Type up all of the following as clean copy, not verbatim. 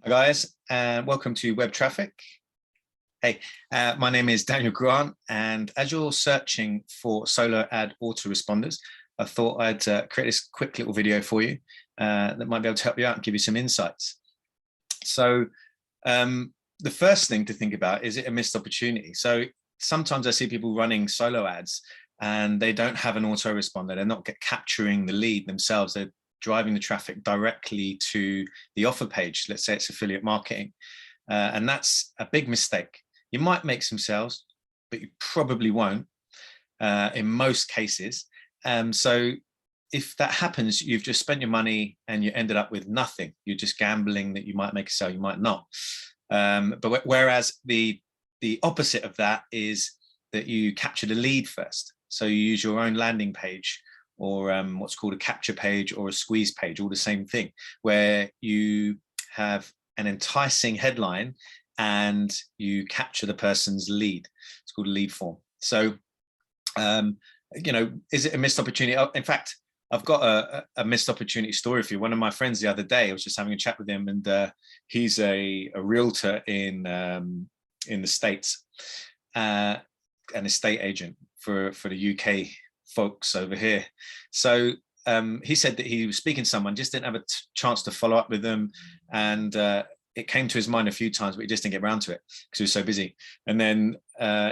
Hi guys, and welcome to Web Traffic. Hey, my name is Daniel Grant, and as you're searching for solo ad autoresponders, I thought I'd create this quick little video for you that might be able to help you out and give you some insights. So the first thing to think about, is it a missed opportunity? So sometimes I see people running solo ads and they don't have an autoresponder. They're not capturing the lead themselves. They're driving the traffic directly to the offer page. Let's say it's affiliate marketing. And that's a big mistake. You might make some sales, but you probably won't in most cases. So if that happens, you've just spent your money and you ended up with nothing. You're just gambling that you might make a sale, you might not. But whereas the opposite of that is that you capture the lead first. So you use your own landing page, or what's called a capture page or a squeeze page, all the same thing, where you have an enticing headline and you capture the person's lead. It's called a lead form. So, you know, is it a missed opportunity? Oh, in fact, I've got a missed opportunity story for you. One of my friends the other day, I was just having a chat with him, and he's a realtor in the States, an estate agent for the UK folks over here. So he said that he was speaking to someone, just didn't have a chance to follow up with them, and it came to his mind a few times, but he just didn't get around to it because he was so busy. And then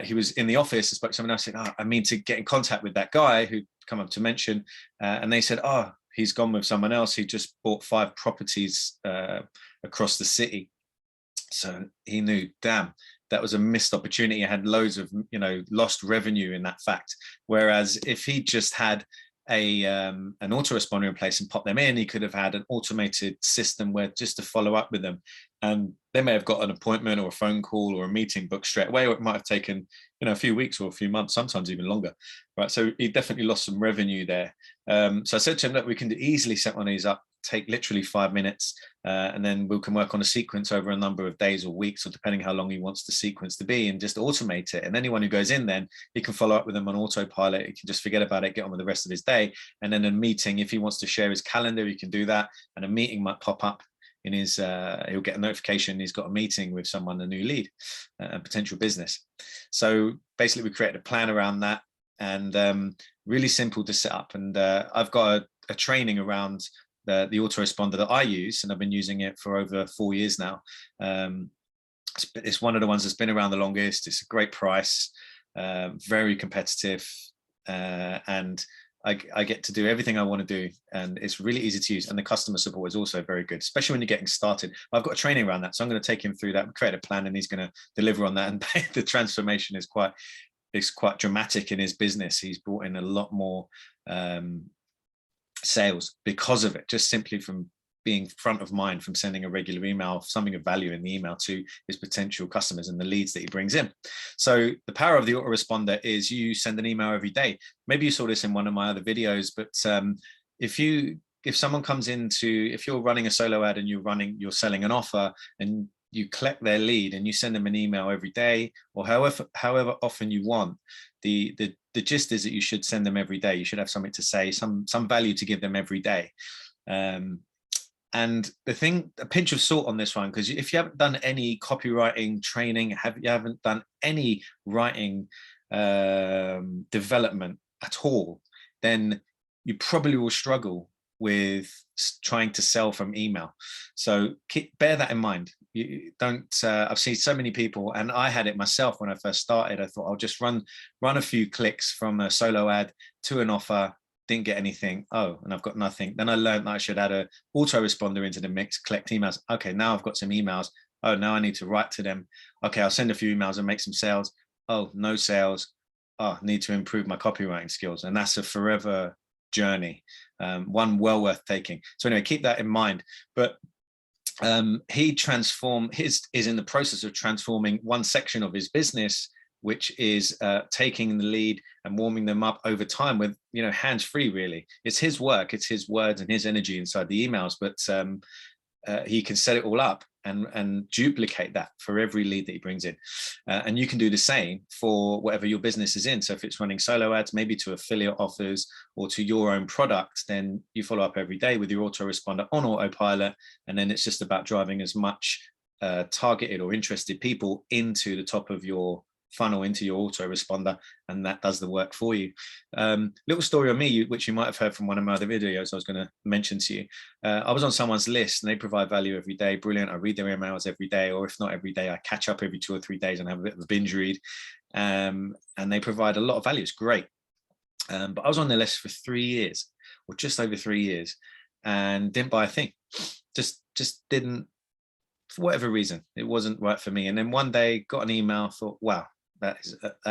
he was in the office and spoke to someone else, said, "Oh, I mean to get in contact with that guy who come up to mention," and they said, "Oh, he's gone with someone else. He just bought 5 properties across the city." So he knew, damn, that was a missed opportunity. I had loads of, lost revenue in that fact. Whereas if he just had an autoresponder in place and popped them in, he could have had an automated system where just to follow up with them, and they may have got an appointment or a phone call or a meeting booked straight away, or it might have taken a few weeks or a few months, sometimes even longer, right? So he definitely lost some revenue there. So I said to him, look, we can easily set one of these up, take literally 5 minutes, and then we can work on a sequence over a number of days or weeks, or depending how long he wants the sequence to be, and just automate it. And anyone who goes in, then he can follow up with them on autopilot. He can just forget about it, get on with the rest of his day. And then a meeting, if he wants to share his calendar, he can do that. And a meeting might pop up in his, he'll get a notification he's got a meeting with someone, a new lead, a potential business. So basically we created a plan around that, and really simple to set up. And I've got a training around the autoresponder that I use, and I've been using it for over 4 years now. It's one of the ones that's been around the longest. It's a great price, very competitive, and I get to do everything I want to do, and it's really easy to use, and the customer support is also very good, especially when you're getting started. I've got a training around that, so I'm going to take him through that, create a plan, and he's going to deliver on that. And the transformation is quite dramatic in his business. He's brought in a lot more sales because of it, just simply from being front of mind, from sending a regular email, something of value in the email to his potential customers and the leads that he brings in. So the power of the autoresponder is you send an email every day. Maybe you saw this in one of my other videos, but if someone comes into, if you're running a solo ad and you're selling an offer, and you collect their lead and you send them an email every day, or however often you want, the gist is that you should send them every day. You should have something to say, some value to give them every day. And the thing, a pinch of salt on this one, because if you haven't done any copywriting training, you haven't done any writing development at all, then you probably will struggle with trying to sell from email. So bear that in mind. You don't. I've seen so many people, and I had it myself when I first started. I thought I'll just run a few clicks from a solo ad to an offer. Didn't get anything. Oh, and I've got nothing. Then I learned that I should add an autoresponder into the mix, collect emails. Okay, now I've got some emails. Oh, now I need to write to them. Okay, I'll send a few emails and make some sales. Oh, no sales. Oh, need to improve my copywriting skills. And that's a forever journey, one well worth taking. So anyway, keep that in mind. But he is in the process of transforming one section of his business, which is taking the lead and warming them up over time with, hands-free, really. It's his work, it's his words and his energy inside the emails, but he can set it all up and duplicate that for every lead that he brings in. And you can do the same for whatever your business is in. So if it's running solo ads, maybe to affiliate offers or to your own product, then you follow up every day with your autoresponder on autopilot. And then it's just about driving as much targeted or interested people into the top of your funnel, into your autoresponder, and that does the work for you. Little story on me, which you might have heard from one of my other videos I was going to mention to you. I was on someone's list and they provide value every day. Brilliant. I read their emails every day, or if not every day, I catch up every 2 or 3 days and have a bit of a binge read. And they provide a lot of value. It's great. But I was on their list for 3 years, or just over 3 years, and didn't buy a thing. Just didn't, for whatever reason, it wasn't right for me. And then one day got an email, thought, wow, that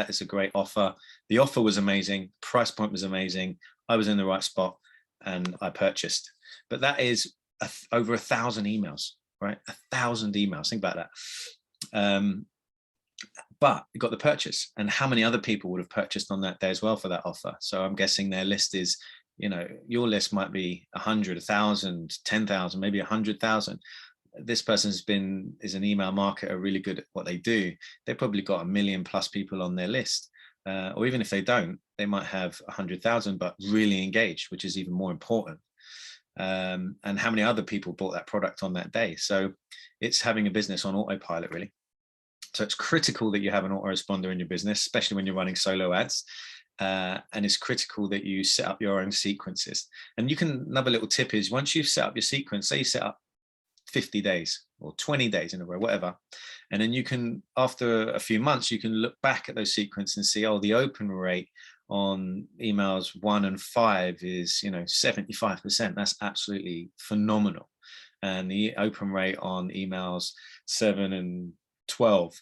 is a great offer. The offer was amazing. Price point was amazing. I was in the right spot and I purchased. But that is over 1,000 emails, right? 1,000 emails. Think about that. But you got the purchase, and how many other people would have purchased on that day as well for that offer? So I'm guessing their list is, you know, your list might be 100, 1,000, 10,000, maybe 100,000. This person's is an email marketer, really good at what they do. They've probably got 1 million plus people on their list. Or even if they don't, they might have 100,000, but really engaged, which is even more important. And how many other people bought that product on that day? So it's having a business on autopilot, really. So it's critical that you have an autoresponder in your business, especially when you're running solo ads. And it's critical that you set up your own sequences. And you can, another little tip is, once you've set up your sequence, say you set up 50 days or 20 days in a row, whatever. And then you can, after a few months, you can look back at those sequences and see, oh, the open rate on emails 1 and 5 is, you know, 75%. That's absolutely phenomenal. And the open rate on emails 7 and 12,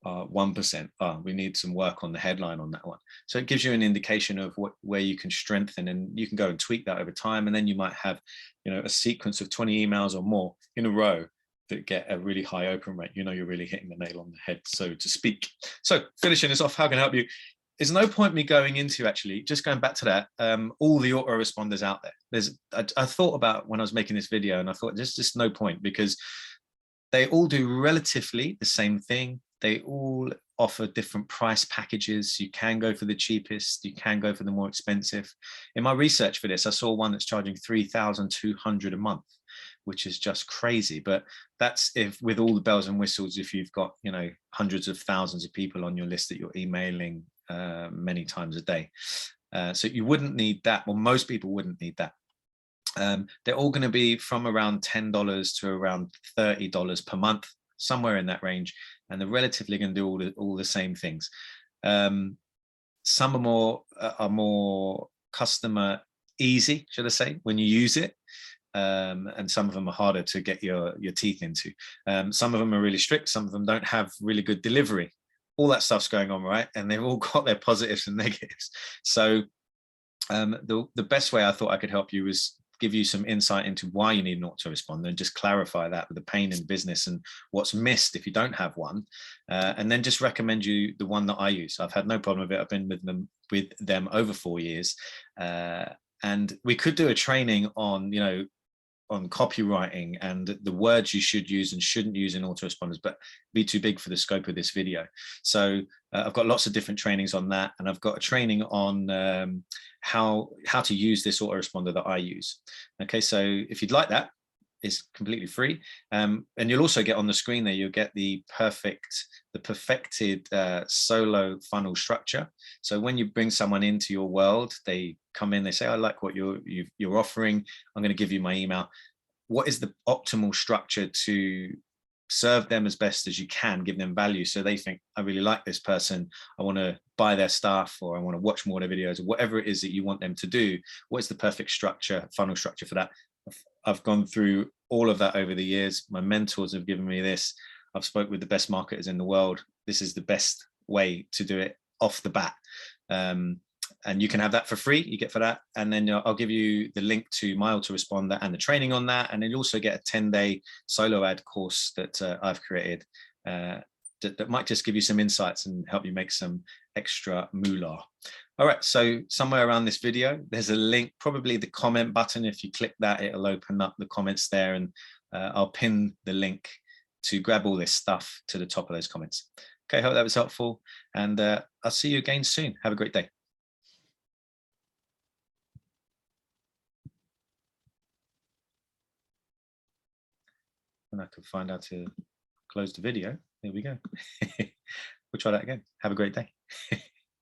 1%. We need some work on the headline on that one. So it gives you an indication of where you can strengthen, and you can go and tweak that over time. And then you might have, you know, a sequence of 20 emails or more in a row that get a really high open rate. You know, you're really hitting the nail on the head, so to speak. So finishing this off, how can I help you? There's no point me going into, actually, just going back to that, all the autoresponders out there. I thought about when I was making this video, and I thought there's just no point, because they all do relatively the same thing. They all offer different price packages. You can go for the cheapest, you can go for the more expensive. In my research for this, I saw one that's charging $3,200 a month, which is just crazy. But that's if, with all the bells and whistles, if you've got, you know, hundreds of thousands of people on your list that you're emailing many times a day. So you wouldn't need that. Well, most people wouldn't need that. They're all going to be from around $10 to around $30 per month, somewhere in that range, and they're relatively going to do all the same things. Some are more customer easy, should I say, when you use it, and some of them are harder to get your teeth into. Some of them are really strict. Some of them don't have really good delivery. All that stuff's going on, right? And they've all got their positives and negatives. So the best way I thought I could help you was give you some insight into why you need an autoresponder, and just clarify that with the pain in business and what's missed if you don't have one, and then just recommend you the one that I use. I've had no problem with it. I've been with them over 4 years, and we could do a training on, you know, on copywriting and the words you should use and shouldn't use in autoresponders, but be too big for the scope of this video. So I've got lots of different trainings on that, and I've got a training on how to use this autoresponder that I use. Okay, so if you'd like that, it's completely free, and you'll also get on the screen there, you'll get the perfected solo funnel structure. So when you bring someone into your world, they come in, they say, I like what you're offering, I'm going to give you my email. What is the optimal structure to serve them as best as you can, give them value, so they think, I really like this person, I want to buy their stuff, or I want to watch more of their videos, or whatever it is that you want them to do. What is the perfect structure, funnel structure for that? I've gone through all of that over the years. My mentors have given me this. I've spoke with the best marketers in the world. This is the best way to do it off the bat. And you can have that for free, you get for that. And then I'll give you the link to my autoresponder and the training on that. And then you also get a 10-day solo ad course that I've created that might just give you some insights and help you make some extra moolah. All right, so somewhere around this video, there's a link, probably the comment button. If you click that, it'll open up the comments there, and I'll pin the link to grab all this stuff to the top of those comments. Okay, hope that was helpful, and I'll see you again soon. Have a great day. And I can find out to close the video. There we go. We'll try that again. Have a great day.